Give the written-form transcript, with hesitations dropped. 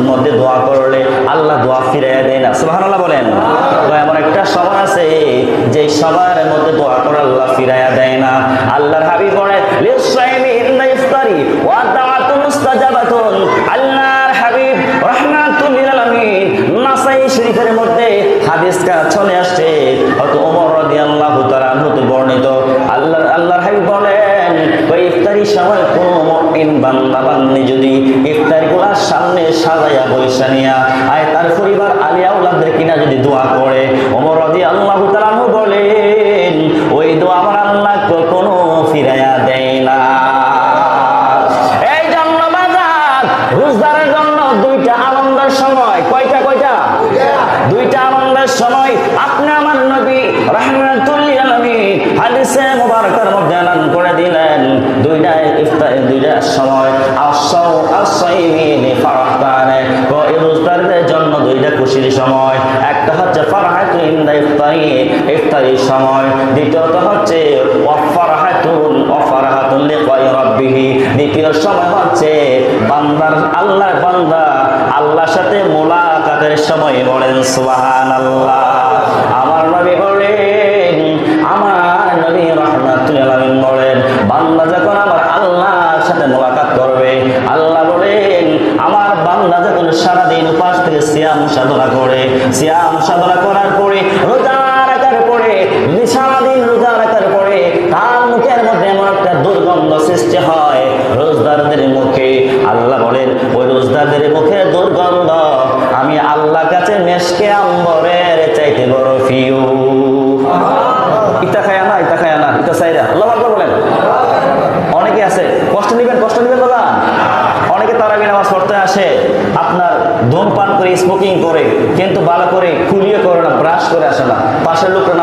মধ্যে দোয়া করলে আল্লাহ দোয়া ফিরিয়ে দেয় না। সুবহানাল্লাহ বলেন। তো এমন একটা সময় আছে যে সময়ের মধ্যে দোয়া করে আল্লাহ ফিরিয়ে দেয় না। আল্লাহর হাবিব বলেন লিসাইমি ইনদা ইফতারি ওয়া দাওয়াতুন মুস্তাজাবাতুন। আল্লাহর হাবিব রাহমাতুল লিল আলামিন নাসাই শরীফের মধ্যে হাদিসটা চলে আসছে, হযরত ওমর রাদিয়াল্লাহু তাআলা হতে বর্ণিত। আল্লাহর হাবিব বলেন ওই ইফতারির সময় কোন মুমিন বান্দা বান্দি যদি ইফতারগুলোর সামনে সাজায়া বইসা নিয়া আয় তার পরিবার আলী আওলাদদের কিনা যদি দোয়া করে, ওমর রাদিয়াল্লাহু তাআলা বলেন ওই দোয়া আমার আল্লাহ কখনো ফিরাইয়া দেয় না। এই জন্য বাজার রোজার জন্য দুইটা আনন্দের সময়। কয়টা? দুইটা আনন্দের সময়। আপনি আমার নবী রাহমাতুল লিল আলামিন হাদিসে মুবারকার মধ্যে এলান করে দিলেন দুইটা ইফতার, দুইটা সময়। আস-সাইমিনি ফারহাতানে, এই রোজাদারদের জন্য দুইটা খুশির সময়। একটা হচ্ছে ফারহাতু ইনদা ইফতারি, ইফতারির সময়। দ্বিতীয়ত হচ্ছে ওয়াফারহাতুন লিকাই রাব্বিহি, দ্বিতীয় সময় হচ্ছে বান্দার আল্লাহর বান্দা আল্লাহর সাথে মুলাকাতের সময়। বলেন সুবহানাল্লাহ। আমার নবী বলেন, আমার নবী রাহমাতুল লিল আলামিন বলেন বান্দা যখন আমার আল্লাহর সাথে মুলাকাত করবে, আল্লাহ বলেন আমার বান্দা যখন সারাদিন উপাস থেকে সিয়াম সাধনা করে, সিয়াম সাধনা করার পরে রোজা রাখার পরে, সারাদিন রোজা রাখার পরে তার মুখের মধ্যে এমন একটা দুর্গন্ধ সৃষ্টি হয় রোজদারদের মুখে। আল্লাহ বলেন ওই রোজদারদের মুখে দুর্গন্ধ আমি আল্লাহর কাছে মেশকে আম্বরের চাইতে বড় প্রিয়। ইটা খায় না, ইটা চাইরা আল্লাহু আকবার বলেন। অনেকে আছে কষ্ট নিবেন বাবা। অনেকে তারাবি নামাজ পড়তে আসে আপনার ধূমপান করে, স্মোকিং করে, কিন্তু ভালো করে খুলিয়ে করে না, ব্রাশ করে আসে না। পাশের লোকরা